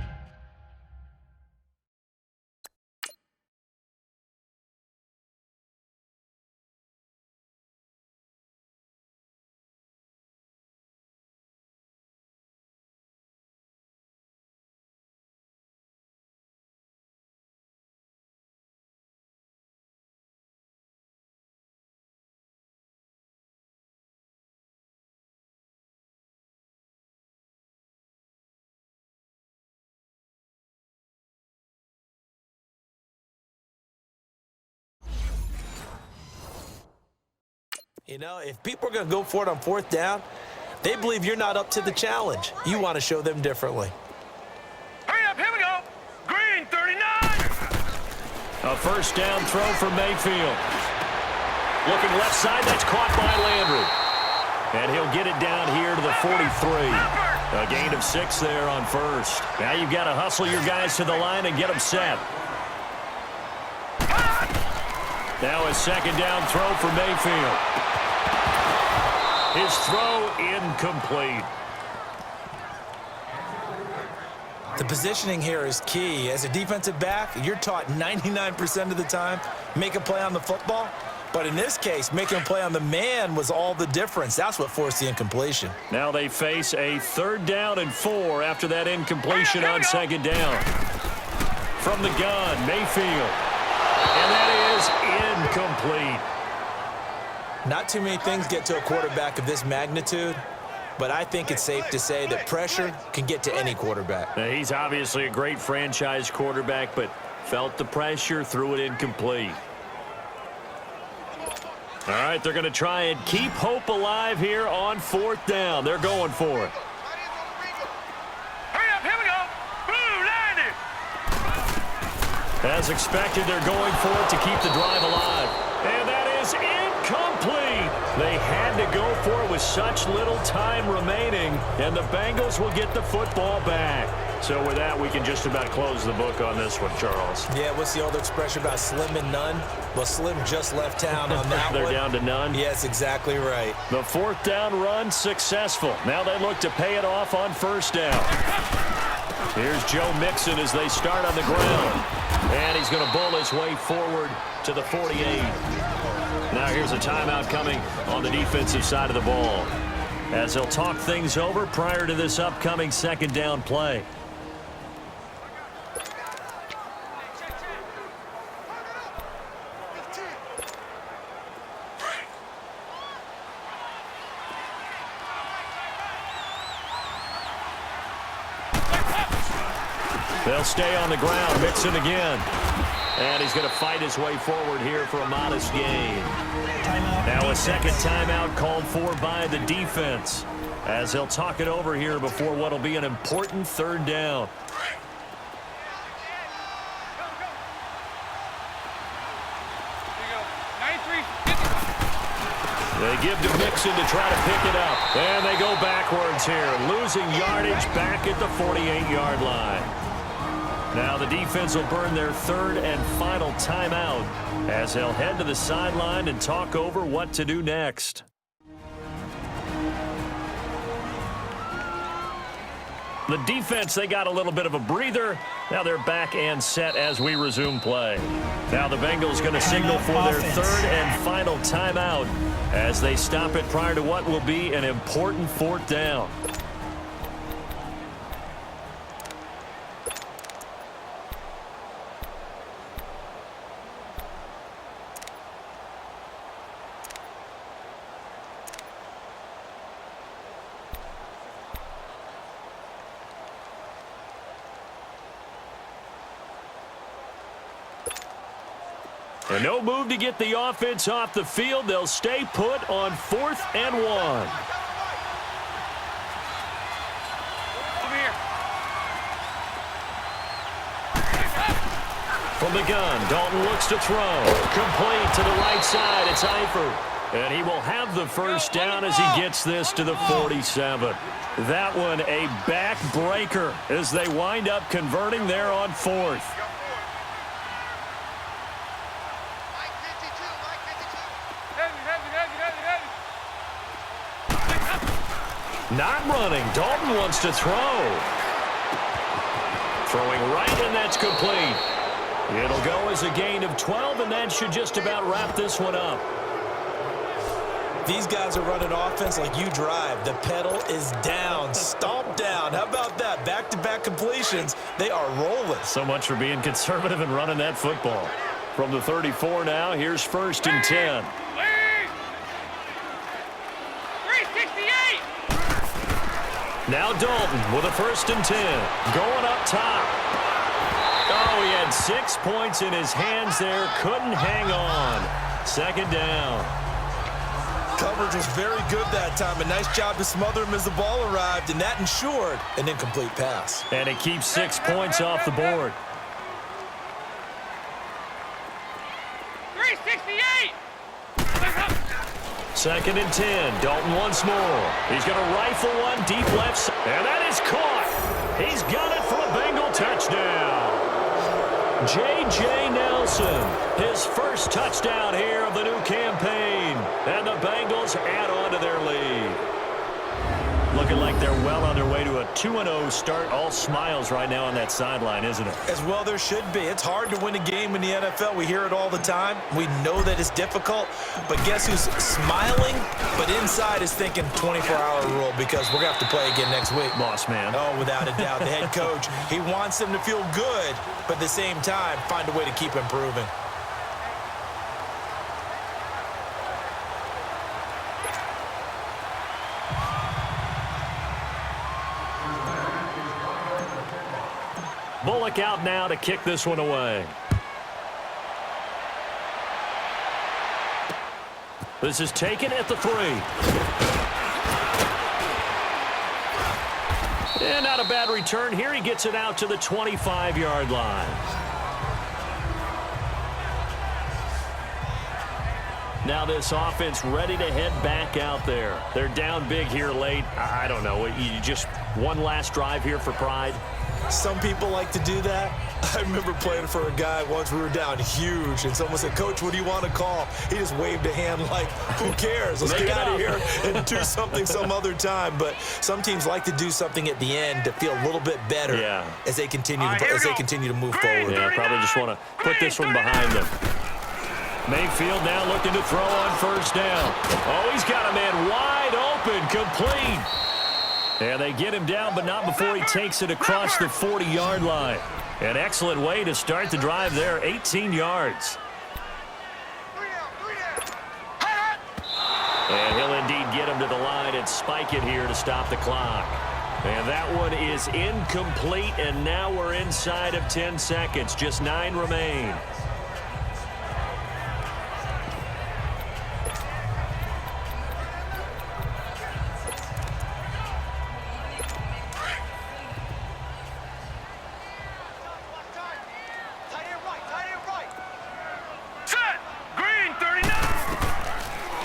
You know, if people are going to go for it on fourth down, they believe you're not up to the challenge. You want to show them differently. Hurry up, here we go. Green, 39. A first down throw for Mayfield. Looking left side, that's caught by Landry. And he'll get it down here to the 43. A gain of 6 there on first. Now you've got to hustle your guys to the line and get them set. Now a second down throw for Mayfield. His throw incomplete. The positioning here is key. As a defensive back, you're taught 99% of the time, make a play on the football. But in this case, making a play on the man was all the difference. That's what forced the incompletion. Now they face a 3rd down and 4 after that incompletion on second down. From the gun, Mayfield. And that is incomplete. Not too many things get to a quarterback of this magnitude, but I think it's safe to say that pressure can get to any quarterback. Now, he's obviously a great franchise quarterback, but felt the pressure, threw it incomplete. All right, they're going to try and keep hope alive here on 4th down. They're going for it. Hurry up, here we go. Blue, 90. As expected, they're going for it to keep the drive alive. And that is incomplete. They had to go for it with such little time remaining, and the Bengals will get the football back. So with that, we can just about close the book on this one, Charles. Yeah, what's the old expression about slim and none? Well, Slim just left town on that They're one. down to none. Yes, exactly right. The 4th down run successful. Now they look to pay it off on 1st down. Here's Joe Mixon as they start on the ground. And he's going to bull his way forward to the 48. Now here's a timeout coming on the defensive side of the ball, as they'll talk things over prior to this upcoming 2nd down play. They'll stay on the ground. Mixon again. And he's going to fight his way forward here for a modest gain. Now a second timeout called for by the defense, as they'll talk it over here before what will be an important 3rd down. They give to Mixon to try to pick it up. And they go backwards here, losing yardage back at the 48-yard line. Now the defense will burn their 3rd and final timeout, as they'll head to the sideline and talk over what to do next. The defense, they got a little bit of a breather. Now they're back and set as we resume play. Now the Bengals going to signal for their third and final timeout as they stop it prior to what will be an important fourth down. And no move to get the offense off the field. They'll stay put on 4th and 1. Over here. From the gun, Dalton looks to throw. Complete to the right side. It's Eifert. And he will have the first down as he gets this to the 47. That one a backbreaker as they wind up converting there on 4th. Not running. Dalton wants to throw. Throwing right, and that's complete. It'll go as a gain of 12, and that should just about wrap this one up. These guys are running offense like you drive. The pedal is down, stomp down. How about that? Back-to-back completions. They are rolling. So much for being conservative and running that football. From the 34 now, here's 1st and 10. 368. Now Dalton with a 1st and 10. Going up top. Oh, he had 6 points in his hands there. Couldn't hang on. 2nd down. Coverage was very good that time. A nice job to smother him as the ball arrived, and that ensured an incomplete pass. And it keeps 6 points off the board. 368. 2nd and 10. Dalton once more. He's going to rifle one deep left side. And that is caught. He's got it for a Bengal touchdown. J.J. Nelson, his first touchdown here of the new campaign. And the Bengals add on to their lead. Looking like they're well on their way to a 2-0 start. All smiles right now on that sideline, isn't it? As well there should be. It's hard to win a game in the NFL. We hear it all the time. We know that it's difficult. But guess who's smiling, but inside is thinking 24-hour rule because we're going to have to play again next week. Boss man. Oh, without a doubt. The head coach, he wants them to feel good, but at the same time, find a way to keep improving. Bullock out now to kick this one away. This is taken at the 3. And not a bad return here. He gets it out to the 25-yard line. Now this offense ready to head back out there. They're down big here late. I don't know. You just one last drive here for pride. Some people like to do that. I remember playing for a guy once. We were down huge, and someone said, "Coach, what do you want to call?" He just waved a hand like, who cares? Let's get out of here and do something some other time. But some teams like to do something at the end to feel a little bit better as they continue to move forward. Yeah, probably just want to put this one behind them. Mayfield now looking to throw on 1st down. Oh, he's got a man wide open, complete. And they get him down, but not before he takes it across the 40-yard line. An excellent way to start the drive there, 18 yards. And he'll indeed get him to the line and spike it here to stop the clock. And that one is incomplete, and now we're inside of 10 seconds. Just 9 remain.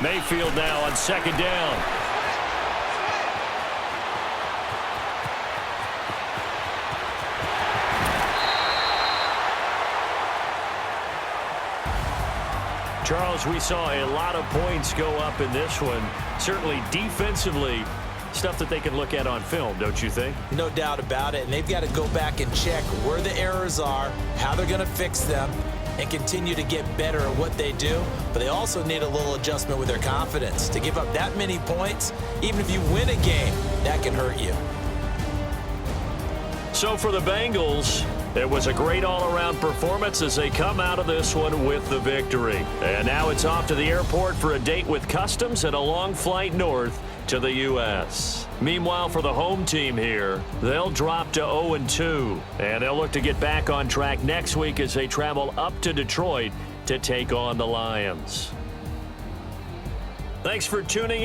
Mayfield now on 2nd down. Charles, we saw a lot of points go up in this one. Certainly defensively, Stuff that they can look at on film, don't you think? No doubt about it, and they've got to go back and check where the errors are, how they're going to fix them, and continue to get better at what they do. But they also need a little adjustment with their confidence. To give up that many points, even if you win a game, that can hurt you. So for the Bengals, it was a great all-around performance as they come out of this one with the victory. And now it's off to the airport for a date with Customs and a long flight north to the U.S. Meanwhile, for the home team here, they'll drop to 0-2, and they'll look to get back on track next week as they travel up to Detroit to take on the Lions. Thanks for tuning in.